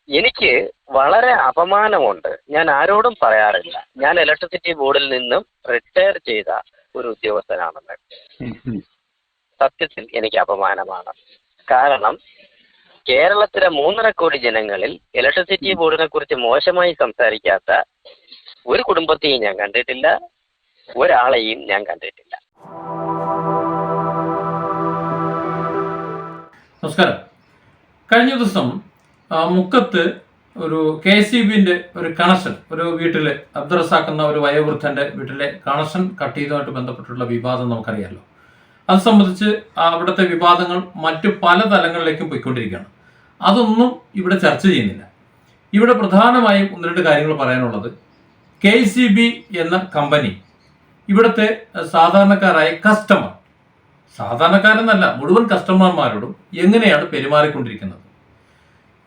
എനിക്ക് വളരെ അപമാനമുണ്ട്. ഞാൻ ആരോടും പറയാറില്ല. ഞാൻ ഇലക്ട്രിസിറ്റി ബോർഡിൽ നിന്നും റിട്ടയർ ചെയ്ത ഒരു ഉദ്യോഗസ്ഥനാണെന്ന്. സത്യത്തിൽ എനിക്ക് അപമാനമാണ്. കാരണം കേരളത്തിലെ 3.5 കോടി ജനങ്ങളിൽ ഇലക്ട്രിസിറ്റി ബോർഡിനെ കുറിച്ച് മോശമായി സംസാരിക്കാത്ത ഒരു കുടുംബത്തെയും ഞാൻ കണ്ടിട്ടില്ല, ഒരാളെയും ഞാൻ കണ്ടിട്ടില്ല. നമസ്കാരം. കഴിഞ്ഞ ദിവസം മുക്കത്ത് ഒരു KSEBിന്റെ ഒരു കണക്ഷൻ, ഒരു വീട്ടിലെ അബ്ദുൾ റസാഖ് എന്ന ഒരു വയോവൃദ്ധന്റെ വീട്ടിലെ കണക്ഷൻ കട്ട് ചെയ്തതുമായിട്ട് ബന്ധപ്പെട്ടുള്ള വിവാദം നമുക്കറിയാമല്ലോ. അത് സംബന്ധിച്ച് അവിടുത്തെ വിവാദങ്ങൾ മറ്റു പല തലങ്ങളിലേക്കും പോയിക്കൊണ്ടിരിക്കുകയാണ്. അതൊന്നും ഇവിടെ ചർച്ച ചെയ്യുന്നില്ല. ഇവിടെ പ്രധാനമായും 1-2 കാര്യങ്ങൾ പറയാനുള്ളത്, KSEB എന്ന കമ്പനി ഇവിടുത്തെ സാധാരണക്കാരായ കസ്റ്റമർ, സാധാരണക്കാരെന്നല്ല മുഴുവൻ കസ്റ്റമർമാരോടും എങ്ങനെയാണ് പെരുമാറിക്കൊണ്ടിരിക്കുന്നത്.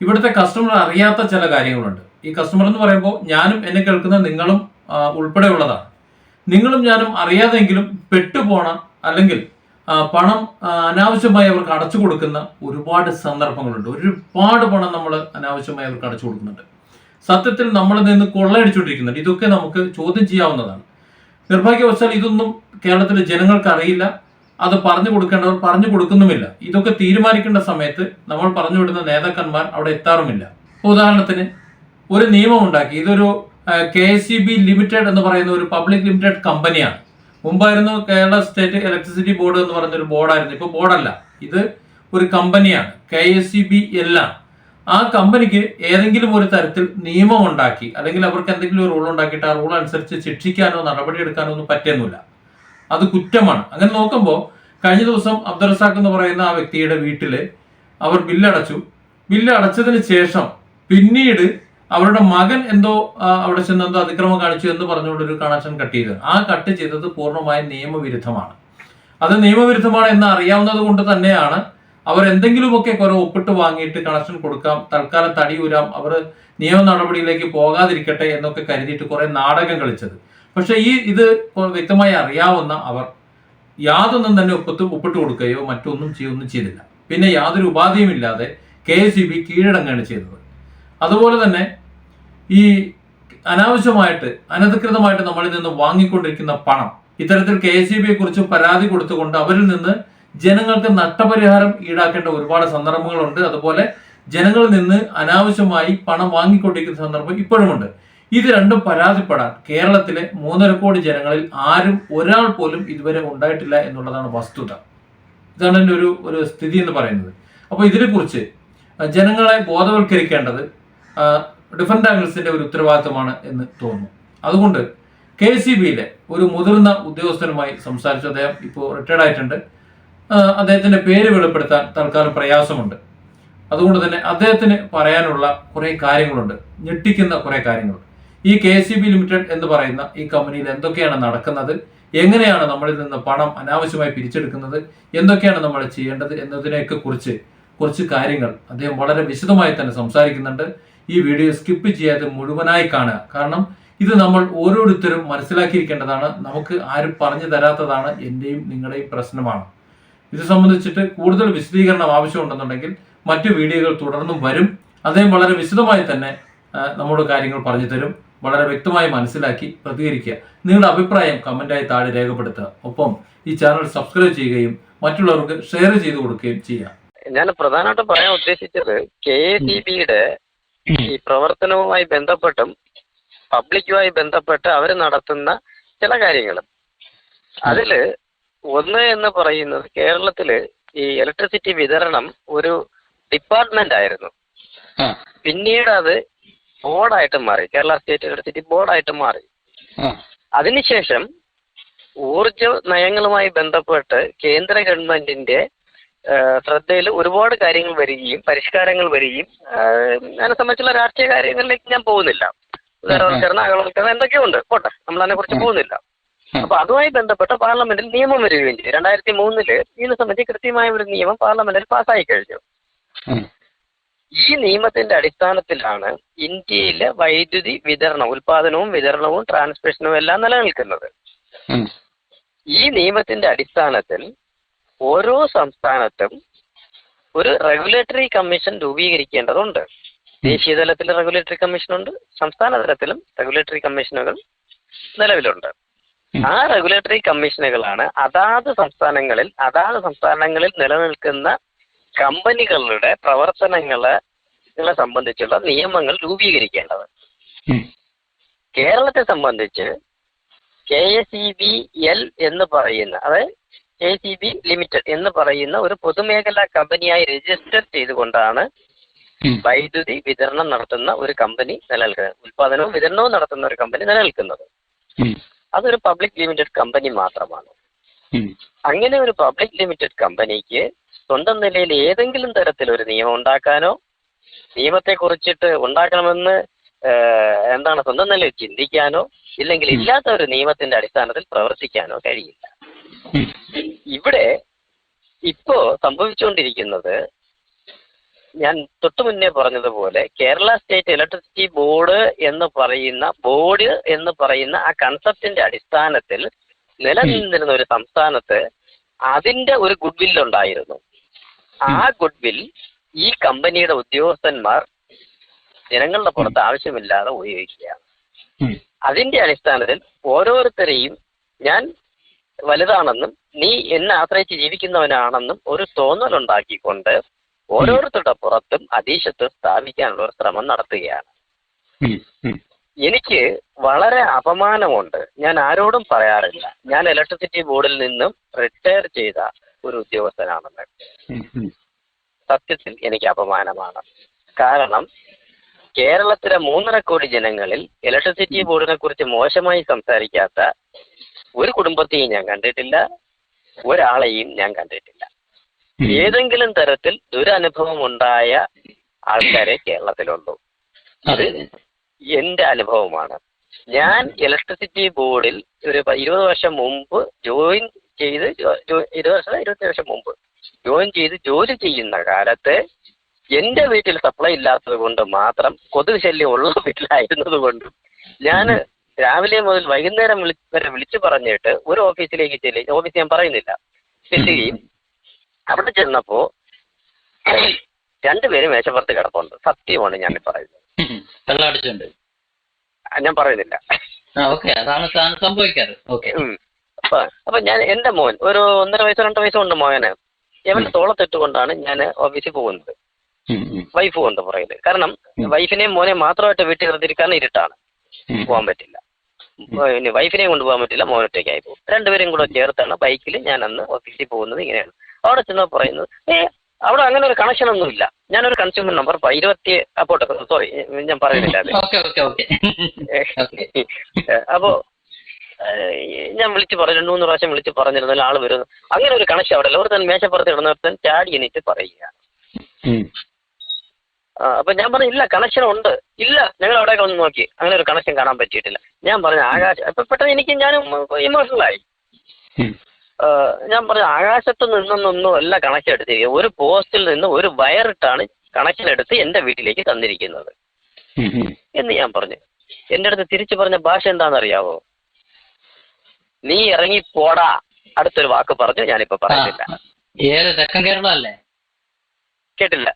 ഇവിടുത്തെ കസ്റ്റമർ അറിയാത്ത ചില കാര്യങ്ങളുണ്ട്. ഈ കസ്റ്റമർ എന്ന് പറയുമ്പോൾ ഞാനും എന്നെ കേൾക്കുന്ന നിങ്ങളും ഉൾപ്പെടെയുള്ളതാണ്. നിങ്ങളും ഞാനും അറിയാതെങ്കിലും പെട്ടുപോണ അല്ലെങ്കിൽ പണം അനാവശ്യമായി അവർക്ക് അടച്ചു കൊടുക്കുന്ന ഒരുപാട് സന്ദർഭങ്ങളുണ്ട്. ഒരുപാട് പണം നമ്മൾ അനാവശ്യമായി അവർക്ക് അടച്ചു കൊടുക്കുന്നുണ്ട്. സത്യത്തിൽ നമ്മളിൽ നിന്ന് കൊള്ളയടിച്ചുകൊണ്ടിരിക്കുന്നുണ്ട്. ഇതൊക്കെ നമുക്ക് ചോദ്യം ചെയ്യാവുന്നതാണ്. നിർഭാഗ്യവശാൽ ഇതൊന്നും കേരളത്തിലെ ജനങ്ങൾക്ക് അറിയില്ല. അത് പറഞ്ഞു കൊടുക്കേണ്ടവർ പറഞ്ഞു കൊടുക്കുന്നുമില്ല. ഇതൊക്കെ തീരുമാനിക്കേണ്ട സമയത്ത് നമ്മൾ പറഞ്ഞു വിടുന്ന നേതാക്കന്മാർ അവിടെ എത്താറുമില്ല. ഉദാഹരണത്തിന് ഒരു നിയമം ഉണ്ടാക്കി. ഇതൊരു KSEB ലിമിറ്റഡ് എന്ന് പറയുന്ന ഒരു പബ്ലിക് ലിമിറ്റഡ് കമ്പനിയാണ്. മുമ്പായിരുന്നു കേരള സ്റ്റേറ്റ് ഇലക്ട്രിസിറ്റി ബോർഡ് എന്ന് പറയുന്നൊരു ബോർഡായിരുന്നു. ഇപ്പോൾ ബോർഡല്ല, ഇത് ഒരു കമ്പനിയാണ്. KSEB എല്ലാം. ആ കമ്പനിക്ക് ഏതെങ്കിലും ഒരു തരത്തിൽ നിയമം ഉണ്ടാക്കി അല്ലെങ്കിൽ അവർക്ക് എന്തെങ്കിലും ഒരു റൂൾ ഉണ്ടാക്കിയിട്ട് ആ റൂൾ അനുസരിച്ച് ശിക്ഷിക്കാനോ നടപടിയെടുക്കാനോ ഒന്നും പറ്റുന്നില്ല. അത് കുറ്റമാണ്. അങ്ങനെ നോക്കുമ്പോൾ കഴിഞ്ഞ ദിവസം അബ്ദുൾ റസാഖ് എന്ന് പറയുന്ന ആ വ്യക്തിയുടെ വീട്ടില് അവർ ബില്ലടച്ചു. ബില്ല് അടച്ചതിന് ശേഷം പിന്നീട് അവരുടെ മകൻ എന്തോ അവിടെ ചെന്ന് എന്തോ അതിക്രമം കാണിച്ചു എന്ന് പറഞ്ഞുകൊണ്ടൊരു കണക്ഷൻ കട്ട് ചെയ്തത്. ആ കട്ട് ചെയ്തത് പൂർണ്ണമായും നിയമവിരുദ്ധമാണ്. അത് നിയമവിരുദ്ധമാണ് എന്ന് അറിയാവുന്നത് കൊണ്ട് തന്നെയാണ് അവർ എന്തെങ്കിലുമൊക്കെ കുറെ ഒപ്പിട്ട് വാങ്ങിയിട്ട് കണക്ഷൻ കൊടുക്കാം, തൽക്കാലം തടിയൂരാം, അവർ നിയമ നടപടിയിലേക്ക് പോകാതിരിക്കട്ടെ എന്നൊക്കെ കരുതിയിട്ട് കുറെ നാടകം കളിച്ചത്. പക്ഷെ ഇത് വ്യക്തമായി അറിയാവുന്ന അവർ യാതൊന്നും തന്നെ ഒപ്പിട്ട് കൊടുക്കുകയോ മറ്റൊന്നും ചെയ്തില്ല. പിന്നെ യാതൊരു ഉപാധിയും ഇല്ലാതെ KSEB കീഴടങ്ങുകയാണ് ചെയ്തത്. അതുപോലെ തന്നെ ഈ അനാവശ്യമായിട്ട് അനധികൃതമായിട്ട് നമ്മളിൽ നിന്ന് വാങ്ങിക്കൊണ്ടിരിക്കുന്ന പണം, ഇത്തരത്തിൽ KSEBയെ കുറിച്ച് പരാതി കൊടുത്തുകൊണ്ട് അവരിൽ നിന്ന് ജനങ്ങൾക്ക് നഷ്ടപരിഹാരം ഈടാക്കേണ്ട ഒരുപാട് സന്ദർഭങ്ങളുണ്ട്. അതുപോലെ ജനങ്ങളിൽ നിന്ന് അനാവശ്യമായി പണം വാങ്ങിക്കൊണ്ടിരിക്കുന്ന സന്ദർഭം ഇപ്പോഴുമുണ്ട്. ഇത് രണ്ടും പരാതിപ്പെടാൻ കേരളത്തിലെ 3.5 കോടി ജനങ്ങളിൽ ആരും ഒരാൾ പോലും ഇതുവരെ ഉണ്ടായിട്ടില്ല എന്നുള്ളതാണ് വസ്തുത. ഇതാണ് എൻ്റെ ഒരു സ്ഥിതി എന്ന് പറയുന്നത്. അപ്പോൾ ഇതിനെക്കുറിച്ച് ജനങ്ങളെ ബോധവൽക്കരിക്കേണ്ടത് ഡിഫറെന്റ് ആംഗിൾസിന്റെ ഒരു ഉത്തരവാദിത്തമാണ് എന്ന് തോന്നുന്നു. അതുകൊണ്ട് KSEBയിലെ ഒരു മുതിർന്ന ഉദ്യോഗസ്ഥനുമായി സംസാരിച്ചു. അദ്ദേഹം ഇപ്പോൾ റിട്ടയർഡ് ആയിട്ടുണ്ട്. അദ്ദേഹത്തിന്റെ പേര് വെളിപ്പെടുത്താൻ തൽക്കാലം പ്രയാസമുണ്ട്. അതുകൊണ്ട് തന്നെ അദ്ദേഹത്തിന് പറയാനുള്ള കുറെ കാര്യങ്ങളുണ്ട്, ഞെട്ടിക്കുന്ന കുറെ കാര്യങ്ങൾ. ഈ KSEB ലിമിറ്റഡ് എന്ന് പറയുന്ന ഈ കമ്പനിയിൽ എന്തൊക്കെയാണ് നടക്കുന്നത്, എങ്ങനെയാണ് നമ്മളിൽ നിന്ന് പണം അനാവശ്യമായി പിരിച്ചെടുക്കുന്നത്, എന്തൊക്കെയാണ് നമ്മൾ ചെയ്യേണ്ടത് എന്നതിനെയൊക്കെ കുറിച്ച് കുറച്ച് കാര്യങ്ങൾ അദ്ദേഹം വളരെ വിശദമായി തന്നെ സംസാരിക്കുന്നുണ്ട്. ഈ വീഡിയോ സ്കിപ്പ് ചെയ്യാതെ മുഴുവനായി കാണുക. കാരണം ഇത് നമ്മൾ ഓരോരുത്തരും മനസ്സിലാക്കിയിരിക്കേണ്ടതാണ്. നമുക്ക് ആരും പറഞ്ഞു തരാത്തതാണ്. എന്റെയും നിങ്ങളുടെയും പ്രശ്നമാണ്. ഇത് സംബന്ധിച്ചിട്ട് കൂടുതൽ വിശദീകരണം ആവശ്യമുണ്ടെന്നുണ്ടെങ്കിൽ മറ്റു വീഡിയോകൾ തുടർന്നും വരും. അദ്ദേഹം വളരെ വിശദമായി തന്നെ നമ്മുടെ കാര്യങ്ങൾ പറഞ്ഞു തരും. വളരെ വ്യക്തമായി മനസ്സിലാക്കി പ്രതികരിക്കുക. നിങ്ങളുടെ അഭിപ്രായം കമന്റായി താഴെ രേഖപ്പെടുത്തുക. ഒപ്പം ഈ ചാനൽ സബ്സ്ക്രൈബ് ചെയ്യുകയും മറ്റുള്ളവർക്ക് ഷെയർ ചെയ്ത് കൊടുക്കുകയും ചെയ്യാം. ഞാൻ പ്രധാനമായിട്ടും പറയാൻ ഉദ്ദേശിച്ചത് KSEBയുടെ ഈ പ്രവർത്തനവുമായി ബന്ധപ്പെട്ടും പബ്ലിക്കുമായി ബന്ധപ്പെട്ട് അവർ നടത്തുന്ന ചില കാര്യങ്ങളും. അതില് ഒന്ന് എന്ന് പറയുന്നത്, കേരളത്തില് ഈ ഇലക്ട്രിസിറ്റി വിതരണം ഒരു ഡിപ്പാർട്ട്മെന്റ് ആയിരുന്നു. പിന്നീട് അത് ബോർഡായിട്ട് മാറി, കേരള സ്റ്റേറ്റ് ഇലക്ട്രിസിറ്റി ബോർഡായിട്ട് മാറി. അതിനുശേഷം ഊർജ നയങ്ങളുമായി ബന്ധപ്പെട്ട് കേന്ദ്ര ഗവൺമെന്റിന്റെ ശ്രദ്ധയിൽ ഒരുപാട് കാര്യങ്ങൾ വരികയും പരിഷ്കാരങ്ങൾ വരികയും, അതിനെ സംബന്ധിച്ചുള്ള രാഷ്ട്രീയ കാര്യങ്ങളിലേക്ക് ഞാൻ പോകുന്നില്ല. ഉദാരവൽക്കരണം, അകലവൽക്കരണം എന്തൊക്കെയോ ഉണ്ട്, പോട്ടെ, നമ്മൾ അതിനെ കുറിച്ച് പോകുന്നില്ല. അപ്പൊ അതുമായി ബന്ധപ്പെട്ട പാർലമെന്റിൽ നിയമം വരികയും ചെയ്തു. 2003 ഇതിനെ സംബന്ധിച്ച് കൃത്യമായ ഒരു നിയമം പാർലമെന്റിൽ പാസ്സായി കഴിഞ്ഞു. ഈ നിയമത്തിന്റെ അടിസ്ഥാനത്തിലാണ് ഇന്ത്യയിലെ വൈദ്യുതി വിതരണം, ഉൽപാദനവും വിതരണവും ട്രാൻസ്മിഷനും എല്ലാം നിലനിൽക്കുന്നത്. ഈ നിയമത്തിന്റെ അടിസ്ഥാനത്തിൽ ഓരോ സംസ്ഥാനത്തും ഒരു റെഗുലേറ്ററി കമ്മീഷൻ രൂപീകരിക്കേണ്ടതുണ്ട്. ദേശീയ തലത്തിൽ റെഗുലേറ്ററി കമ്മീഷനുണ്ട്, സംസ്ഥാന തലത്തിലും റെഗുലേറ്ററി കമ്മീഷനുകൾ നിലവിലുണ്ട്. ആ റെഗുലേറ്ററി കമ്മീഷനുകളാണ് അതാത് സംസ്ഥാനങ്ങളിൽ നിലനിൽക്കുന്ന കമ്പനികളുടെ പ്രവർത്തനങ്ങളെ സംബന്ധിച്ചുള്ള നിയമങ്ങൾ രൂപീകരിക്കേണ്ടത്. കേരളത്തെ സംബന്ധിച്ച് KSEBL എന്ന് പറയുന്ന, അതായത് KSEB ലിമിറ്റഡ് എന്ന് പറയുന്ന ഒരു പൊതുമേഖലാ കമ്പനിയായി രജിസ്റ്റർ ചെയ്തുകൊണ്ടാണ് വൈദ്യുതി വിതരണം നടത്തുന്ന ഒരു കമ്പനി നിലനിൽക്കുന്നത്, ഉൽപാദനവും വിതരണവും നടത്തുന്ന ഒരു കമ്പനി നിലനിൽക്കുന്നത്. അതൊരു പബ്ലിക് ലിമിറ്റഡ് കമ്പനി മാത്രമാണ്. അങ്ങനെ ഒരു പബ്ലിക് ലിമിറ്റഡ് കമ്പനിക്ക് സ്വന്തം നിലയിൽ ഏതെങ്കിലും തരത്തിലൊരു നിയമം ഉണ്ടാക്കാനോ, നിയമത്തെ കുറിച്ചിട്ട് ഉണ്ടാക്കണമെന്ന് സ്വന്തം നിലയിൽ ചിന്തിക്കാനോ, ഇല്ലെങ്കിൽ ഇല്ലാത്ത ഒരു നിയമത്തിന്റെ അടിസ്ഥാനത്തിൽ പ്രവർത്തിക്കാനോ കഴിയില്ല. ഇവിടെ ഇപ്പോ സംഭവിച്ചുകൊണ്ടിരിക്കുന്നത്, ഞാൻ തൊട്ടു മുന്നേ പറഞ്ഞതുപോലെ, കേരള സ്റ്റേറ്റ് ഇലക്ട്രിസിറ്റി ബോർഡ് എന്ന് പറയുന്ന ആ കൺസെപ്റ്റിന്റെ അടിസ്ഥാനത്തിൽ നിലനിന്നിരുന്ന ഒരു സംസ്ഥാനത്ത് അതിന്റെ ഒരു ഗുഡ് വിൽ ഉണ്ടായിരുന്നു. ആ ഗുഡ് വിൽ ഈ കമ്പനിയുടെ ഉദ്യോഗസ്ഥന്മാർ ജനങ്ങളുടെ പുറത്ത് ആവശ്യമില്ലാതെ ഉപയോഗിക്കുകയാണ്. അതിന്റെ അടിസ്ഥാനത്തിൽ ഓരോരുത്തരെയും ഞാൻ വലുതാണെന്നും നീ എന്നെ ആശ്രയിച്ച് ജീവിക്കുന്നവനാണെന്നും ഒരു തോന്നലുണ്ടാക്കിക്കൊണ്ട് ഓരോരുത്തരുടെ പുറത്തും അധീശത്വം സ്ഥാപിക്കാനുള്ള ഒരു ശ്രമം നടത്തുകയാണ്. എനിക്ക് വളരെ അപമാനമുണ്ട്. ഞാൻ ആരോടും പറയാറില്ല, ഞാൻ ഇലക്ട്രിസിറ്റി ബോർഡിൽ നിന്നും റിട്ടയർ ചെയ്ത ഒരു ഉദ്യോഗസ്ഥനാണെന്ന്. സത്യത്തിൽ എനിക്ക് അപമാനമാണ്. കാരണം കേരളത്തിലെ 3.5 കോടി ജനങ്ങളിൽ ഇലക്ട്രിസിറ്റി ബോർഡിനെ കുറിച്ച് മോശമായി സംസാരിക്കാത്ത ഒരു കുടുംബത്തെയും ഞാൻ കണ്ടിട്ടില്ല, ഒരാളെയും ഞാൻ കണ്ടിട്ടില്ല. ഏതെങ്കിലും തരത്തിൽ ദുരനുഭവം ഉണ്ടായ ആൾക്കാരെ കേരളത്തിലുള്ളൂ. അത് എന്റെ അനുഭവമാണ്. ഞാൻ ഇലക്ട്രിസിറ്റി ബോർഡിൽ ഒരു 20 വർഷം മുമ്പ് ജോയിൻ ചെയ്ത് 20 വർഷം മുമ്പ് ജോയിൻ ചെയ്ത് ജോലി ചെയ്യുന്ന കാലത്ത് എന്റെ വീട്ടിൽ സപ്ലൈ ഇല്ലാത്തത് കൊണ്ട് മാത്രം, കൊതുക് ശല്യം ഉള്ള വീട്ടിലായിരുന്നത് കൊണ്ടും, ഞാൻ രാവിലെ മുതൽ വൈകുന്നേരം വരെ വിളിച്ചു പറഞ്ഞിട്ട് ഒരു ഓഫീസിലേക്ക് ഓഫീസ് ഞാൻ പറയുന്നില്ല, ചെല്ലുകയും അവിടെ ചെന്നപ്പോ 2 പേര് മേശപ്പുറത്ത് കിടപ്പുണ്ട്. സത്യമാണ് ഞാൻ പറയുന്നത്. ഞാൻ പറയുന്നില്ല. അപ്പൊ ഞാൻ എന്റെ മോൻ ഒരു 1.5 വയസ്സോ 2 വയസ്സോ ഉണ്ട് മോന്. ഇവന്റെ തോളത്തിട്ടുകൊണ്ടാണ് ഞാൻ ഓഫീസിൽ പോകുന്നത്. വൈഫ് കൊണ്ട് പുറകില്. കാരണം വൈഫിനെയും മോനെ മാത്രമായിട്ട് വീട്ടിൽ നിർത്തിയിരിക്കാൻ ഇരുട്ടാണ്, പോകാൻ പറ്റില്ല. വൈഫിനെയും കൊണ്ടുപോകാൻ പറ്റില്ല, മോനൊറ്റയ്ക്കായി പോകും. 2 പേരും കൂടെ ചേർത്താണ് ബൈക്കിൽ ഞാൻ അന്ന് ഓഫീസിൽ പോകുന്നത്. ഇങ്ങനെയാണ്. അവിടെ ചെന്ന് പറയുന്നത്, അവിടെ അങ്ങനെ ഒരു കണക്ഷൻ ഒന്നുമില്ല. ഞാനൊരു കൺസ്യൂമർ നമ്പർ 20 അപ്പോട്ടെ, സോറി ഞാൻ പറയുന്നില്ല അത്. അപ്പോ ഞാൻ വിളിച്ച് പറഞ്ഞു, 2-3 പ്രാവശ്യം വിളിച്ച് പറഞ്ഞിരുന്നാലും ആള് വരുന്നു. അങ്ങനെ ഒരു കണക്ഷൻ അവിടെ അല്ല. ഒരുത്തൻ മേശപ്പുറത്ത് ഇടുന്നവർത്തൻ ചാടി എണീറ്റ് പറയുകയാണ്. അപ്പൊ ഞാൻ പറഞ്ഞു, ഇല്ല കണക്ഷൻ ഉണ്ട്. ഇല്ല, ഞങ്ങൾ അവിടെയൊക്കെ ഒന്ന് നോക്കി, അങ്ങനെ ഒരു കണക്ഷൻ കാണാൻ പറ്റിയിട്ടില്ല. ഞാൻ പറഞ്ഞു അപ്പൊ പെട്ടെന്ന് ഞാനും ഇമോഷണലായി. ഞാൻ പറഞ്ഞു, ആകാശത്ത് നിന്നൊന്നും അല്ല കണക്ഷൻ എടുത്തിരിക്കുക, ഒരു പോസ്റ്റിൽ നിന്ന് ഒരു വയറിട്ടാണ് കണക്ഷൻ എടുത്ത് എന്റെ വീട്ടിലേക്ക് തന്നിരിക്കുന്നത് എന്ന് ഞാൻ പറഞ്ഞു. എന്റെ അടുത്ത് തിരിച്ചു പറഞ്ഞ ഭാഷ എന്താണെന്നറിയാവോ? നീ ഇറങ്ങി പോടാ. അടുത്തൊരു വാക്ക് പറഞ്ഞു, ഞാനിപ്പോ പറയുന്നില്ല. തെക്കൻ കേരളം അല്ലേ? കേട്ടില്ല.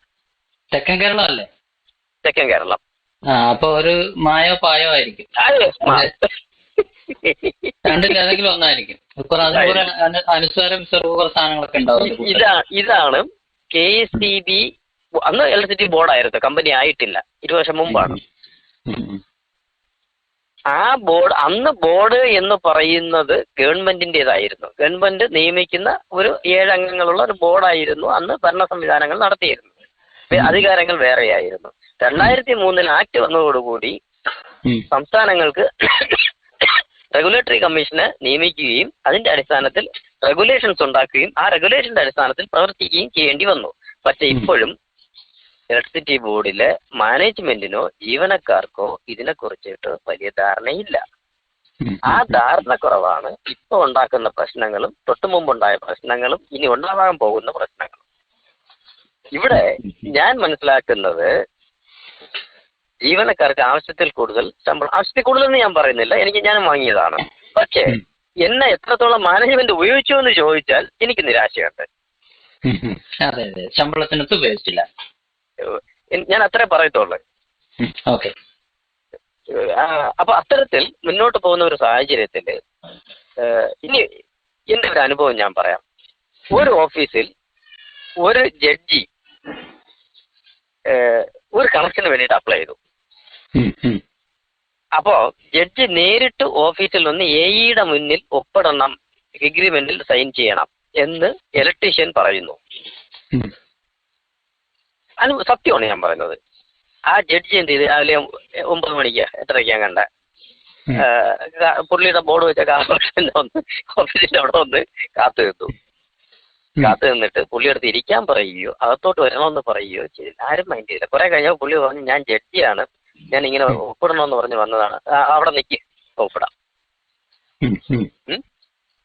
തെക്കൻ കേരളം അല്ലേ? തെക്കൻ കേരളം. അപ്പൊ ഒരു മായോ പായോ ആയിരിക്കും, രണ്ടിലേതെങ്കിലും ഒന്നായിരിക്കും. അനുസ്വാരം സാധനങ്ങളൊക്കെ ഉണ്ടാവും. ഇതാണ് KSEB. അന്ന് ഇലക്ട്രിസിറ്റി ബോർഡായിരുന്നു, കമ്പനി ആയിട്ടില്ല, 20 വർഷം മുമ്പാണ്. ആ ബോർഡ്, അന്ന് ബോർഡ് എന്ന് പറയുന്നത് ഗവൺമെന്റിൻ്റെതായിരുന്നു. ഗവൺമെന്റ് നിയമിക്കുന്ന ഒരു 7 അംഗങ്ങളുള്ള ഒരു ബോർഡായിരുന്നു അന്ന് ഭരണ സംവിധാനങ്ങൾ നടത്തിയിരുന്നത്. അധികാരങ്ങൾ വേറെയായിരുന്നു. 2003 ആക്ട് വന്നതോടുകൂടി സംസ്ഥാനങ്ങൾക്ക് റെഗുലേറ്ററി കമ്മീഷനെ നിയമിക്കുകയും അതിന്റെ അടിസ്ഥാനത്തിൽ റെഗുലേഷൻസ് ഉണ്ടാക്കുകയും ആ റെഗുലേഷന്റെ അടിസ്ഥാനത്തിൽ പ്രവർത്തിക്കുകയും ചെയ്യേണ്ടി വന്നു. പക്ഷെ ഇപ്പോഴും ഇലക്ട്രിസിറ്റി ബോർഡിലെ മാനേജ്മെന്റിനോ ജീവനക്കാർക്കോ ഇതിനെക്കുറിച്ചിട്ട് വലിയ ധാരണയില്ല. ആ ധാരണക്കുറവാണ് ഇപ്പോൾ ഉണ്ടാക്കുന്ന പ്രശ്നങ്ങളും തൊട്ടുമുമ്പുണ്ടായ പ്രശ്നങ്ങളും ഇനി ഉണ്ടാകാൻ പോകുന്ന പ്രശ്നങ്ങളും. ഇവിടെ ഞാൻ മനസ്സിലാക്കുന്നത്, ജീവനക്കാർക്ക് ആവശ്യത്തിൽ കൂടുതൽ ശമ്പളം, ആവശ്യത്തിൽ കൂടുതലെന്ന് ഞാൻ പറയുന്നില്ല, ഞാനും വാങ്ങിയതാണ്. പക്ഷേ എന്നെ എത്രത്തോളം മാനേജ്മെന്റ് ഉപയോഗിച്ചു എന്ന് ചോദിച്ചാൽ എനിക്ക് നിരാശയുണ്ട്. ശമ്പളത്തിനൊത്ത് ഉപയോഗിച്ചില്ല, ഞാൻ അത്രേ പറയത്തുള്ളൂ. ഓക്കെ. അപ്പൊ അത്തരത്തിൽ മുന്നോട്ട് പോകുന്ന ഒരു സാഹചര്യത്തിൽ ഇനി എന്റെ ഒരു അനുഭവം ഞാൻ പറയാം. ഒരു ഓഫീസിൽ ഒരു ജഡ്ജി ഒരു കണക്ഷന് വേണ്ടിയിട്ട് അപ്ലൈ ചെയ്തു. അപ്പോ ജഡ്ജി നേരിട്ട് ഓഫീസിൽ വന്ന് എഇയുടെ മുന്നിൽ ഒപ്പിടണം, എഗ്രിമെന്റിൽ സൈൻ ചെയ്യണം എന്ന് ഇലക്ട്രീഷ്യൻ പറയുന്നു. അത് സത്യമാണ് ഞാൻ പറയുന്നത്. ആ ജഡ്ജി എന്ത് ചെയ്ത് രാവിലെ 9 മണിക്ക് എത്രയ്ക്കാൻ കണ്ട പുള്ളിയുടെ ബോർഡ് വെച്ച കാർപ്പറേഷൻ്റെ ഓഫീസിന്റെ അവിടെ വന്ന് കാത്തു നിന്നിട്ട് പുള്ളിയെടുത്ത് ഇരിക്കാൻ പറയുകയോ അകത്തോട്ട് വരണമെന്ന് പറയുകയോ ചെയ്തില്ല. ആരും മൈൻഡ് ചെയ്തില്ല. കുറെ കഴിഞ്ഞപ്പോൾ പുള്ളി പറഞ്ഞു, ഞാൻ ജഡ്ജിയാണ്, ഞാൻ ഇങ്ങനെ ഒപ്പിടണമെന്ന് പറഞ്ഞ് വന്നതാണ്, അവിടെ നിൽക്കി ഒപ്പിടാം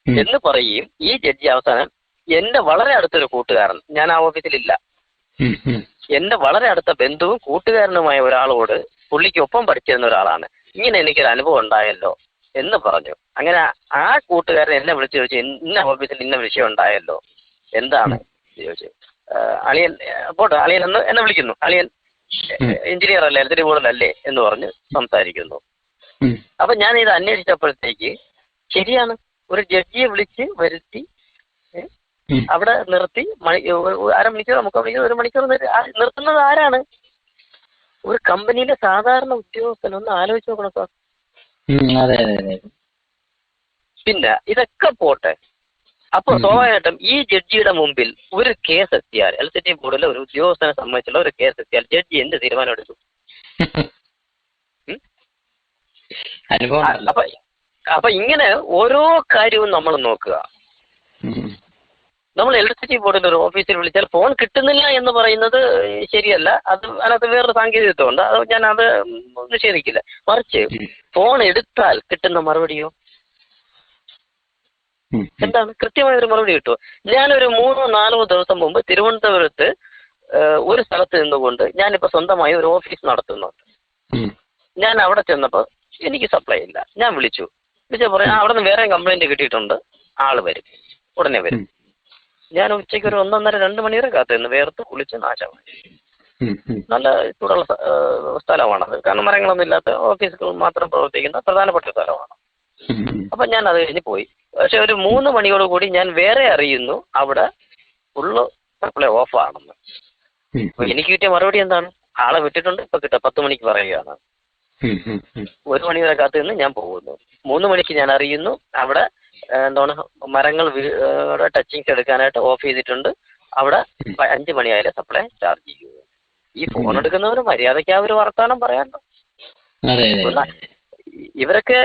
എന്ന് പറയുകയും ഈ ജഡ്ജി അവസാനം എന്റെ വളരെ അടുത്തൊരു കൂട്ടുകാരൻ, ഞാൻ ആ ഓഫീസിലില്ല, എന്റെ വളരെ അടുത്ത ബന്ധുവും കൂട്ടുകാരനുമായ ഒരാളോട്, പുള്ളിക്ക് ഒപ്പം പഠിച്ചിരുന്ന ഒരാളാണ്, ഇങ്ങനെ എനിക്കൊരു അനുഭവം ഉണ്ടായല്ലോ എന്ന് പറഞ്ഞു. അങ്ങനെ ആ കൂട്ടുകാരൻ എന്നെ വിളിച്ചു ചോദിച്ചു, ഇന്ന ഓഫീസിൽ ഇന്ന വിഷയം ഉണ്ടായല്ലോ, എന്താണ് ചോദിച്ചു. അളിയൻ പോട്ടെ, അളിയൻ എന്നെ വിളിക്കുന്നു, അളിയൻ എഞ്ചിനീയർ അല്ലേ, ഇലക്ട്രിക് ബോർഡിലല്ലേ എന്ന് പറഞ്ഞ് സംസാരിക്കുന്നു. അപ്പൊ ഞാൻ ഇത് അന്വേഷിച്ചപ്പോഴത്തേക്ക് ശരിയാണ്, ഒരു ജഡ്ജിയെ വിളിച്ച് വരുത്തി അവിടെ നിർത്തി അരമണിക്കൂർ 3/4 മണിക്കൂർ 1 മണിക്കൂർ നിർത്തുന്നത് ആരാണ്? ഒരു കമ്പനിയിലെ സാധാരണ ഉദ്യോഗസ്ഥൻ. ഒന്ന് ആലോചിച്ച് നോക്കണം സാർ. പിന്നെ ഇതൊക്കെ പോട്ടെ, അപ്പൊ സ്വാഭാവികമായിട്ടും ഈ ജഡ്ജിയുടെ മുമ്പിൽ ഒരു കേസ് എത്തിയാൽ, ഇലക്ട്രിസിറ്റി ബോർഡിലെ ഒരു ഉദ്യോഗസ്ഥനെ സംബന്ധിച്ചുള്ള ഒരു കേസ് എത്തിയാൽ ജഡ്ജി എന്ത് തീരുമാനം എടുക്കും? അപ്പൊ ഇങ്ങനെ ഓരോ കാര്യവും നമ്മൾ നോക്കുക. നമ്മൾ ഇലക്ട്രിസിറ്റി ബോർഡിൽ ഒരു ഓഫീസിൽ വിളിച്ചാൽ ഫോൺ കിട്ടുന്നില്ല എന്ന് പറയുന്നത് ശരിയല്ല. അതിനകത്ത് വേറൊരു സാങ്കേതികത്വമുണ്ട്, ഞാനത് നിഷേധിക്കില്ല. മറിച്ച് ഫോൺ എടുത്താൽ കിട്ടുന്ന മറുപടിയോ എന്താണ്? കൃത്യമായ ഒരു മറുപടി കിട്ടുമോ? ഞാനൊരു 3-4 ദിവസം മുമ്പ് തിരുവനന്തപുരത്ത് ഒരു സ്ഥലത്ത് നിന്നുകൊണ്ട് ഞാനിപ്പോൾ സ്വന്തമായി ഒരു ഓഫീസ് നടത്തുന്നുണ്ട്. ഞാൻ അവിടെ ചെന്നപ്പോൾ എനിക്ക് സപ്ലൈ ഇല്ല. ഞാൻ വിളിച്ചാൽ പറയാം അവിടെ നിന്ന് വേറെ കംപ്ലൈൻറ്റ് കിട്ടിയിട്ടുണ്ട്, ആൾ വരും, ഉടനെ വരും. ഞാൻ ഉച്ചയ്ക്ക് ഒരു 1-1.5-2 മണി വരെ കാത്തിരുന്നു, വേർത്ത് കുളിച്ച് നാശമായി. നല്ല ചൂടുള്ള സ്ഥലമാണത്, കാരണം മരങ്ങളൊന്നും ഇല്ലാത്ത ഓഫീസുകൾ മാത്രം പ്രവർത്തിക്കുന്ന പ്രധാനപ്പെട്ട സ്ഥലമാണ്. അപ്പൊ ഞാൻ അത് കഴിഞ്ഞ് പോയി. പക്ഷെ ഒരു 3 മണിയോടുകൂടി ഞാൻ വേറെ അറിയുന്നു അവിടെ ഫുള്ള് സപ്ലൈ ഓഫാണെന്ന്. എനിക്ക് കിട്ടിയ മറുപടി എന്താണ്? ആളെ വിട്ടിട്ടുണ്ട്, ഇപ്പൊ കിട്ടുക 10 മണിക്ക് പറയുകയാണ്. 1 മണി വരെ കാത്തു നിന്ന് ഞാൻ പോകുന്നു. 3 മണിക്ക് ഞാൻ അറിയുന്നു അവിടെ എന്താണ് മരങ്ങൾ ടച്ചിങ്സ് എടുക്കാനായിട്ട് ഓഫ് ചെയ്തിട്ടുണ്ട്, അവിടെ 5 മണിയായാലും സപ്ലൈ ചാർജ് ചെയ്യുക. ഈ ഫോൺ എടുക്കുന്നവര് മര്യാദയ്ക്ക് ആ ഒരു വർത്താനം പറയാനുണ്ടോ? ഇവരൊക്കെ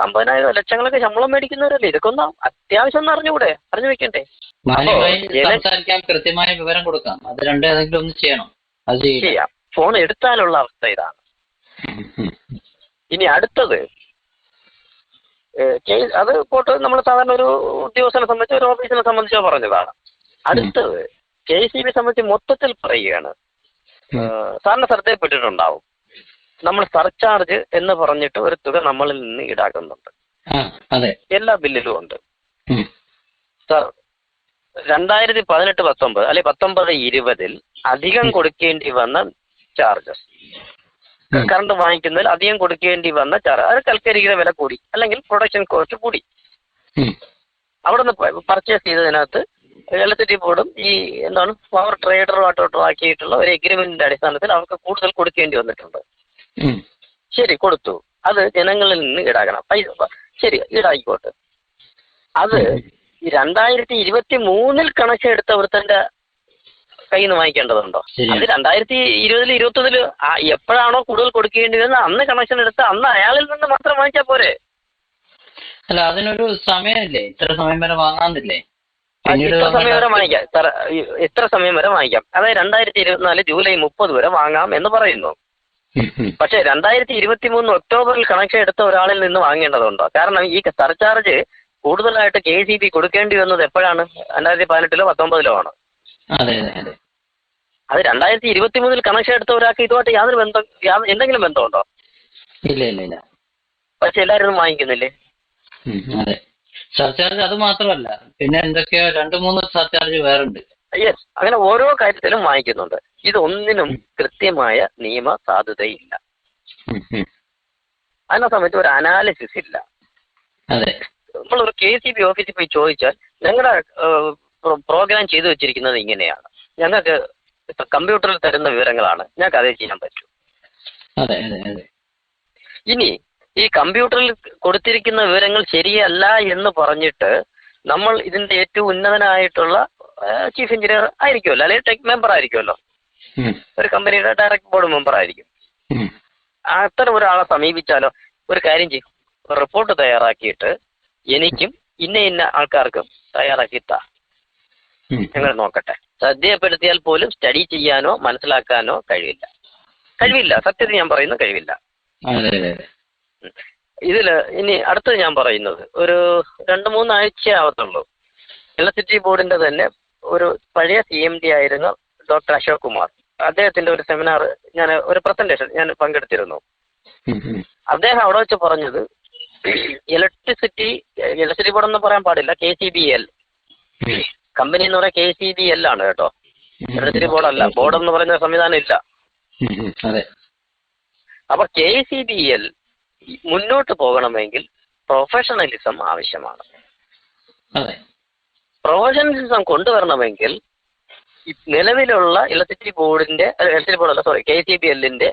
50,000 ലക്ഷങ്ങളൊക്കെ ശമ്പളം മേടിക്കുന്നവരല്ലേ, ഇതൊക്കെ ഒന്ന് അത്യാവശ്യം ഒന്ന് അറിഞ്ഞു വെക്കണ്ടേ? സംസാരിക്കാൻ കൃത്യമായ വിവരം കൊടുക്കാം, അത് രണ്ടേതെങ്കിലും ഒന്ന് ചെയ്യണം. അത് ചെയ്യാം. ഫോൺ എടുത്താലുള്ള അവസ്ഥ ഇതാണ്. ഇനി അടുത്തത് അത് പോട്ട് നമ്മൾ സാധാരണ ഒരു ഉദ്യോഗസ്ഥനെ സംബന്ധിച്ചോ ഒരു ഓഫീസിനെ സംബന്ധിച്ചോ പറഞ്ഞതാണ്. അടുത്തത് KEB സംബന്ധിച്ച് മൊത്തത്തിൽ പറയുകയാണ്. സാറിന് ശ്രദ്ധയിൽപ്പെട്ടിട്ടുണ്ടാവും, നമ്മൾ സർചാർജ് എന്ന് പറഞ്ഞിട്ട് ഒരു തുക നമ്മളിൽ നിന്ന് ഈടാക്കുന്നുണ്ട്. എല്ലാ ബില്ലിലും ഉണ്ട് സാർ. 2018-19 അല്ലെ 19-20 അധികം കൊടുക്കേണ്ടി വന്ന ചാർജസ്, കറണ്ട് വാങ്ങിക്കുന്നതിൽ അധികം കൊടുക്കേണ്ടി വന്ന ചാർജ്, അത് കൽക്കരിയുടെ വില കൂടി അല്ലെങ്കിൽ പ്രൊഡക്ഷൻ കോസ്റ്റ് കൂടി. അവിടെ നിന്ന് പർച്ചേസ് ചെയ്തതിനകത്ത് ഇലക്ട്രിസിറ്റി ബോർഡും ഈ എന്താണ് പവർ ട്രേഡറുമായിട്ടോ ആക്കിയിട്ടുള്ള ഒരു എഗ്രിമെന്റിന്റെ അടിസ്ഥാനത്തിൽ അവർക്ക് കൂടുതൽ കൊടുക്കേണ്ടി വന്നിട്ടുണ്ട്. ശരി, കൊടുത്തു. അത് ജനങ്ങളിൽ നിന്ന് ഈടാക്കണം. ശരി, ഈടായിക്കോട്ടെ. അത് ഈ 2023 കണക്ഷൻ എടുത്ത ഒരുത്തന്റെ കയ്യിൽ നിന്ന് വാങ്ങിക്കേണ്ടതുണ്ടോ? അത് 2020-21 എപ്പോഴാണോ കൂടുതൽ കൊടുക്കേണ്ടി വരുന്നത് അന്ന് കണക്ഷൻ എടുത്ത് അന്ന് അയാളിൽ നിന്ന് മാത്രം വാങ്ങിച്ചാൽ പോരെ? അല്ല, അതിനൊരു സമയമില്ലേ? ഇത്ര സമയം വരെ വാങ്ങാന്നില്ലേ? ഇത്ര സമയം വരെ വാങ്ങിക്കാം. എത്ര സമയം വരെ വാങ്ങിക്കാം? അതായത് 2024 ജൂലൈ 30 വരെ വാങ്ങാം എന്ന് പറയുന്നു. പക്ഷെ 2023 ഒക്ടോബറിൽ കണക്ഷൻ എടുത്ത ഒരാളിൽ നിന്ന് വാങ്ങേണ്ടതുണ്ടോ? കാരണം ഈ സർചാർജ് കൂടുതലായിട്ട് KEB കൊടുക്കേണ്ടി വന്നത് എപ്പോഴാണ്? 2018-ലോ 19-ലോ ആണ്. അത് 2023 കണക്ഷൻ എടുത്ത ഒരാൾക്ക് ഇതുമായിട്ട് എന്തെങ്കിലും ബന്ധമുണ്ടോ? ഇല്ല. പക്ഷെ എല്ലാവരും വാങ്ങിക്കുന്നില്ലേ? സർചാർജ് അത് മാത്രമല്ല, പിന്നെ എന്തൊക്കെയോ 2-3 സർചാർജ് വേറുണ്ട്. യെസ്, അങ്ങനെ ഓരോ കാര്യത്തിലും വാങ്ങിക്കുന്നുണ്ട്. ഇതൊന്നിനും കൃത്യമായ നിയമ സാധുതയില്ല. അതിനെ സംബന്ധിച്ച് ഒരു അനാലിസിസ് ഇല്ല. അതെ. നമ്മളൊരു KCB ഓഫീസിൽ പോയി ചോദിച്ചാൽ ഞങ്ങളുടെ പ്രോഗ്രാം ചെയ്തു വെച്ചിരിക്കുന്നത് ഇങ്ങനെയാണ്, ഞങ്ങൾക്ക് കമ്പ്യൂട്ടറിൽ തരുന്ന വിവരങ്ങളാണ്, ഞങ്ങൾക്ക് അതേ ചെയ്യാൻ പറ്റൂ. അതെ അതെ അതെ. ഇനി ഈ കമ്പ്യൂട്ടറിൽ കൊടുത്തിരിക്കുന്ന വിവരങ്ങൾ ശരിയല്ല എന്ന് പറഞ്ഞിട്ട് നമ്മൾ ഇതിന്റെ ഏറ്റവും ഉന്നതനായിട്ടുള്ള ചീഫ് എഞ്ചിനീയർ ആയിരിക്കുമല്ലോ, അല്ലെങ്കിൽ ടെക് മെമ്പർ ആയിരിക്കുമല്ലോ, ഒരു കമ്പനിയുടെ ഡയറക്ട് ബോർഡ് മെമ്പർ ആയിരിക്കും. അത്തരം ഒരാളെ സമീപിച്ചാലോ, ഒരു കാര്യം ചെയ്യും, റിപ്പോർട്ട് തയ്യാറാക്കിയിട്ട് എനിക്കും ഇന്ന ആൾക്കാർക്കും തയ്യാറാക്കിത്താ, ഞങ്ങൾ നോക്കട്ടെ. ശ്രദ്ധയപ്പെടുത്തിയാൽ പോലും സ്റ്റഡി ചെയ്യാനോ മനസ്സിലാക്കാനോ കഴിവില്ല. സത്യത്തിൽ ഞാൻ പറയുന്നു, കഴിവില്ല. ഇതില് ഇനി അടുത്തത് ഞാൻ പറയുന്നത് ഒരു 2-3 ആഴ്ച ആവത്തുള്ളൂ. ഇലക്ട്രിസിറ്റി ബോർഡിന്റെ തന്നെ ഒരു പഴയ CMD ആയിരുന്ന ഡോക്ടർ അശോക് കുമാർ, അദ്ദേഹത്തിന്റെ ഒരു സെമിനാർ ഒരു പ്രസന്റേഷൻ ഞാൻ പങ്കെടുത്തിരുന്നു. അദ്ദേഹം അവിടെ വെച്ച് പറഞ്ഞത് ഇലക്ട്രിസിറ്റി ബോർഡ് എന്ന് പറയാൻ പാടില്ല, KCBL കമ്പനി എന്ന് പറയാൻ KCBL ആണ് കേട്ടോ, ഇലക്ട്രിസിറ്റി ബോർഡല്ല. ബോർഡ് എന്ന് പറയുന്ന സംവിധാനം ഇല്ല. അപ്പൊ KCBL മുന്നോട്ട് പോകണമെങ്കിൽ പ്രൊഫഷണലിസം ആവശ്യമാണ്. പ്രൊഫഷണലിസം കൊണ്ടുവരണമെങ്കിൽ നിലവിലുള്ള KCBLന്റെ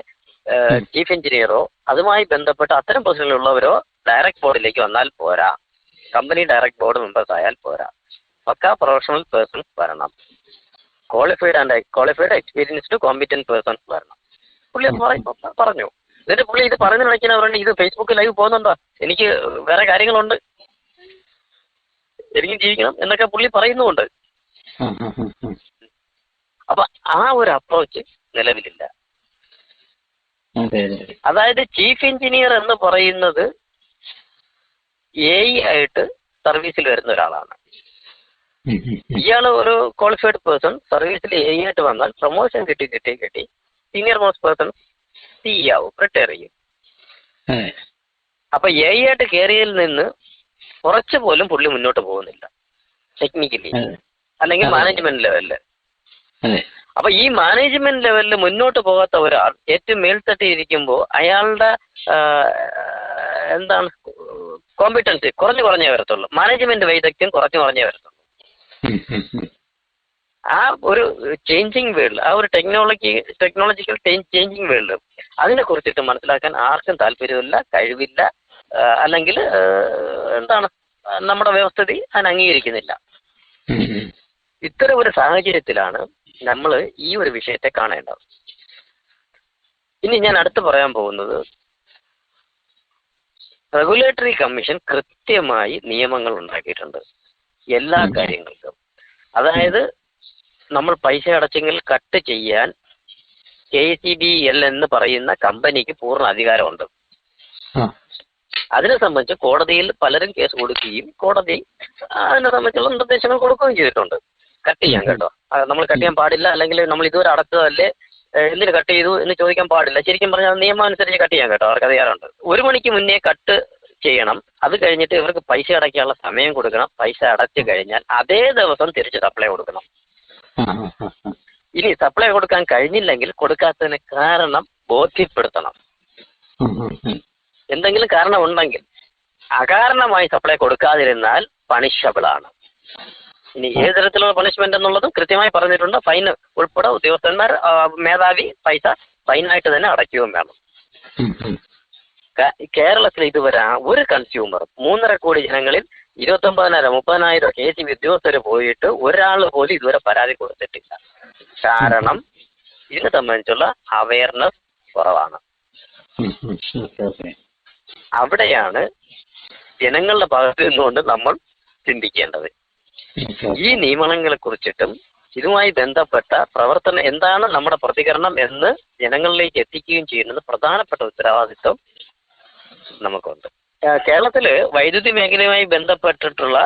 ചീഫ് എഞ്ചിനീയറോ അതുമായി ബന്ധപ്പെട്ട അത്തരം പൊസിഷനിലുള്ളവരോ ഡയറക്ട് ബോർഡിലേക്ക് വന്നാൽ പോരാ, കമ്പനി ഡയറക്ട് ബോർഡ് മെമ്പേഴ്സ് ആയാൽ പോരാ, പക്കാ പ്രൊഫഷണൽ പേഴ്സൺസ് വരണം, ക്വാളിഫൈഡ് എക്സ്പീരിയൻസ്ഡ് കോമ്പിറ്റന്റ് പേഴ്സൺസ് വരണം. പുള്ളി പറഞ്ഞു. എന്നിട്ട് പുള്ളി ഇത് പറഞ്ഞു വിളിക്കുന്ന പറഞ്ഞിട്ട് ഇത് ഫേസ്ബുക്ക് ലൈവ് പോകുന്നുണ്ടോ, എനിക്ക് വേറെ കാര്യങ്ങളുണ്ട്, ശരിക്കും ജീവിക്കണം എന്നൊക്കെ പുള്ളി പറയുന്നുമുണ്ട്. അപ്പൊ ആ ഒരു അപ്രോച്ച് നിലവിലില്ല. അതായത് ചീഫ് എഞ്ചിനീയർ എന്ന് പറയുന്നത് AI ആയിട്ട് സർവീസിൽ വരുന്ന ഒരാളാണ്. ഇയാൾ ഒരു ക്വാളിഫൈഡ് പേഴ്സൺ സർവീസിൽ AI ആയിട്ട് വന്നാൽ പ്രൊമോഷൻ കിട്ടി സീനിയർ മോസ്റ്റ് പേഴ്സൺ CE ആവും, റിട്ടയർ ചെയ്യും. അപ്പൊ AI ആയിട്ട് കയറിയതിൽ നിന്ന് കുറച്ച് പോലും പുള്ളി മുന്നോട്ട് പോകുന്നില്ല ടെക്നിക്കലി, അല്ലെങ്കിൽ മാനേജ്മെന്റ് ലെവലില്. അപ്പൊ ഈ മാനേജ്മെന്റ് ലെവലിൽ മുന്നോട്ട് പോകാത്ത ഒരാൾ ഏറ്റവും മേൽത്തട്ടി ഇരിക്കുമ്പോൾ അയാളുടെ കോമ്പിറ്റൻസി കുറഞ്ഞേ വരത്തുള്ളൂ, മാനേജ്മെന്റ് വൈദഗ്ധ്യം കുറഞ്ഞേ വരത്തുള്ളൂ. ആ ഒരു ചേഞ്ചിങ് വേൾഡ്, ആ ഒരു ടെക്നോളജിക്കൽ ചേഞ്ചിങ് വേൾഡ്, അതിനെ കുറിച്ചിട്ട് മനസ്സിലാക്കാൻ ആർക്കും താല്പര്യമില്ല, കഴിവില്ല, അല്ലെങ്കിൽ നമ്മുടെ വ്യവസ്ഥിതി അതിന് അംഗീകരിക്കുന്നില്ല. ഇത്തരം ഒരു സാഹചര്യത്തിലാണ് നമ്മൾ ഈ ഒരു വിഷയത്തെ കാണേണ്ടത്. ഇനി ഞാൻ അടുത്ത് പറയാൻ പോകുന്നത്, റെഗുലേറ്ററി കമ്മീഷൻ കൃത്യമായി നിയമങ്ങൾ ഉണ്ടാക്കിയിട്ടുണ്ട് എല്ലാ കാര്യങ്ങൾക്കും. അതായത് നമ്മൾ പൈസ അടച്ചെങ്കിൽ കട്ട് ചെയ്യാൻ KCBL എന്ന് പറയുന്ന കമ്പനിക്ക് പൂർണ്ണ അധികാരമുണ്ട്. അതിനെ സംബന്ധിച്ച് കോടതിയിൽ പലരും കേസ് കൊടുക്കുകയും കോടതി അതിനെ സംബന്ധിച്ചുള്ള നിർദ്ദേശങ്ങൾ കൊടുക്കുകയും ചെയ്തിട്ടുണ്ട്. കട്ട് ചെയ്യാൻ കേട്ടോ, നമ്മൾ കട്ട് ചെയ്യാൻ പാടില്ല, അല്ലെങ്കിൽ നമ്മൾ ഇതുവരെ അടച്ചതല്ലേ എന്തിന് കട്ട് ചെയ്തു എന്ന് ചോദിക്കാൻ പാടില്ല. ശരിക്കും പറഞ്ഞാൽ നിയമം അനുസരിച്ച് കട്ട് ചെയ്യാൻ കേട്ടോ, അവർക്ക് അധികാരമുണ്ട്. 1 മണിക്ക് മുന്നേ കട്ട് ചെയ്യണം. അത് കഴിഞ്ഞിട്ട് ഇവർക്ക് പൈസ അടയ്ക്കാനുള്ള സമയം കൊടുക്കണം. പൈസ അടച്ചു കഴിഞ്ഞാൽ അതേ ദിവസം തിരിച്ച് സപ്ലൈ കൊടുക്കണം. ഇനി സപ്ലൈ കൊടുക്കാൻ കഴിഞ്ഞില്ലെങ്കിൽ കൊടുക്കാത്തതിന് കാരണം ബോധ്യപ്പെടുത്തണം. എന്തെങ്കിലും കാരണം ഉണ്ടെങ്കിൽ, അകാരണമായി സപ്ലൈ കൊടുക്കാതിരുന്നാൽ പണിഷബിൾ ആണ്. ഇനി ഏത് തരത്തിലുള്ള പണിഷ്മെന്റ് എന്നുള്ളതും കൃത്യമായി പറഞ്ഞിട്ടുണ്ട്. ഫൈൻ ഉൾപ്പെടെ ഉദ്യോഗസ്ഥന്മാർ, മേധാവി പൈസ ഫൈനായിട്ട് തന്നെ അടയ്ക്കുകയും വേണം. കേരളത്തിൽ ഇതുവരെ ഒരു കൺസ്യൂമർ 3.5 കോടി ജനങ്ങളിൽ 29,000-30,000 KCB ഉദ്യോഗസ്ഥർ പോയിട്ട് ഒരാൾ പോലും ഇതുവരെ പരാതി കൊടുത്തിട്ടില്ല. കാരണം ഇതിനെ സംബന്ധിച്ചുള്ള അവയർനെസ് കുറവാണ്. അവിടെയാണ് ജനങ്ങളുടെ ഭാഗത്ത് നിന്നുകൊണ്ട് നമ്മൾ ചിന്തിക്കേണ്ടത്. ഈ നിയമനങ്ങളെ കുറിച്ചിട്ടും ഇതുമായി ബന്ധപ്പെട്ട പ്രവർത്തനം എന്താണ് നമ്മുടെ പ്രതികരണം എന്ന് ജനങ്ങളിലേക്ക് എത്തിക്കുകയും ചെയ്യുന്നത് പ്രധാനപ്പെട്ട ഉത്തരവാദിത്വം നമുക്കുണ്ട്. കേരളത്തില് വൈദ്യുതി മേഖലയുമായി ബന്ധപ്പെട്ടിട്ടുള്ള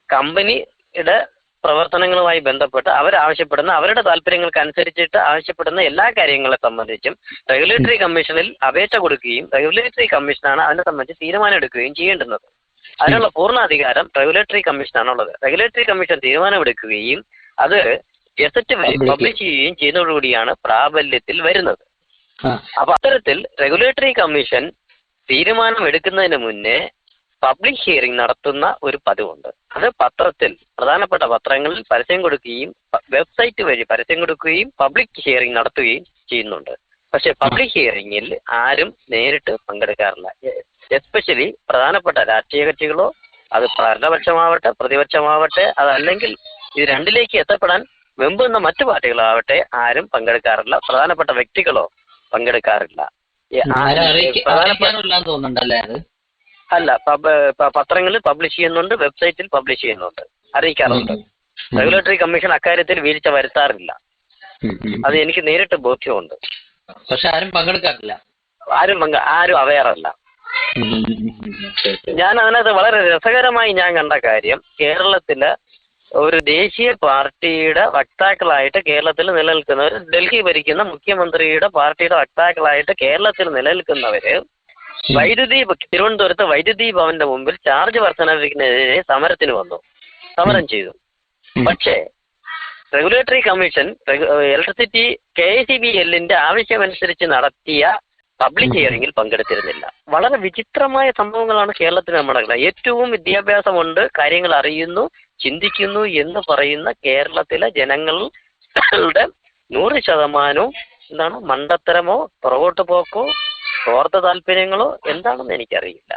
കമ്പനിയുടെ പ്രവർത്തനങ്ങളുമായി ബന്ധപ്പെട്ട് അവരാവശ്യപ്പെടുന്ന, അവരുടെ താല്പര്യങ്ങൾക്ക് അനുസരിച്ചിട്ട് ആവശ്യപ്പെടുന്ന എല്ലാ കാര്യങ്ങളെ സംബന്ധിച്ചും റെഗുലേറ്ററി കമ്മീഷനിൽ അപേക്ഷ കൊടുക്കുകയും റെഗുലേറ്ററി കമ്മീഷനാണ് അതിനെ സംബന്ധിച്ച് തീരുമാനം എടുക്കുകയും ചെയ്യേണ്ടുന്നത്. അതിനുള്ള പൂർണ്ണാധികാരം റെഗുലേറ്ററി കമ്മീഷനാണുള്ളത്. റെഗുലേറ്ററി കമ്മീഷൻ തീരുമാനമെടുക്കുകയും അത് ഗസറ്റ് വഴി പബ്ലിഷ് ചെയ്യുകയും ചെയ്യുന്നതോടുകൂടിയാണ് പ്രാബല്യത്തിൽ വരുന്നത്. അപ്പൊ അത്തരത്തിൽ റെഗുലേറ്ററി കമ്മീഷൻ തീരുമാനം എടുക്കുന്നതിന് മുന്നേ പബ്ലിക് ഹിയറിംഗ് നടത്തുന്ന ഒരു പതിവുണ്ട്. അത് പത്രത്തിൽ, പ്രധാനപ്പെട്ട പത്രങ്ങളിൽ പരസ്യം കൊടുക്കുകയും വെബ്സൈറ്റ് വഴി പരസ്യം കൊടുക്കുകയും പബ്ലിക് ഹിയറിംഗ് നടത്തുകയും ചെയ്യുന്നുണ്ട്. പക്ഷെ പബ്ലിക് ഹിയറിംഗിൽ ആരും നേരിട്ട് പങ്കെടുക്കാറില്ല. എസ്പെഷ്യലി പ്രധാനപ്പെട്ട രാഷ്ട്രീയ കക്ഷികളോ, അത് ഭരണപക്ഷമാവട്ടെ പ്രതിപക്ഷമാവട്ടെ, അതല്ലെങ്കിൽ ഇത് രണ്ടിലേക്ക് എത്തപ്പെടാൻ വെമ്പുന്ന മറ്റു പാർട്ടികളാവട്ടെ, ആരും പങ്കെടുക്കാറില്ല. പ്രധാനപ്പെട്ട വ്യക്തികളോ പങ്കെടുക്കാറില്ല. അല്ല, പത്രങ്ങളിൽ പബ്ലിഷ് ചെയ്യുന്നുണ്ട്, വെബ്സൈറ്റിൽ പബ്ലിഷ് ചെയ്യുന്നുണ്ട്, അറിയിക്കാറുണ്ട്. റെഗുലേറ്ററി കമ്മീഷൻ അക്കാര്യത്തിൽ വീഴ്ച വരുത്താറില്ല. അത് എനിക്ക് നേരിട്ട് ബോധ്യമുണ്ട്. പക്ഷെ ആരും പങ്കെടുക്കാറില്ല, ആരും അവെയറല്ല. ഞാൻ അതിനകത്ത് വളരെ രസകരമായി ഞാൻ കണ്ട കാര്യം, കേരളത്തില് ഒരു ദേശീയ പാർട്ടിയുടെ വക്താക്കളായിട്ട് കേരളത്തിൽ നിലനിൽക്കുന്നവർ, ഡൽഹി ഭരിക്കുന്ന മുഖ്യമന്ത്രിയുടെ പാർട്ടിയുടെ വക്താക്കളായിട്ട് കേരളത്തിൽ നിലനിൽക്കുന്നവര് തിരുവനന്തപുരത്ത് വൈദ്യുതി ഭവന്റെ മുമ്പിൽ ചാർജ് വർധനവിനെതിരെ സമരം ചെയ്തു. പക്ഷേ റെഗുലേറ്ററി കമ്മീഷൻ ഇലക്ട്രിസിറ്റി KICBLന്റെ ആവശ്യമനുസരിച്ച് നടത്തിയ പബ്ലിക് ഹിയറിംഗിൽ പങ്കെടുത്തിരുന്നില്ല. വളരെ വിചിത്രമായ സംഭവങ്ങളാണ് കേരളത്തിൽ നടക്കുന്നത്. ഏറ്റവും വിദ്യാഭ്യാസമുണ്ട്, കാര്യങ്ങൾ അറിയുന്നു, ചിന്തിക്കുന്നു എന്ന് പറയുന്ന കേരളത്തിലെ ജനങ്ങളുടെ 100% എന്താണ് മണ്ടത്തരമോ പുറകോട്ട് പോക്കോ സ്വാർത്ഥ താല്പര്യങ്ങളോ എന്താണെന്ന് എനിക്കറിയില്ല.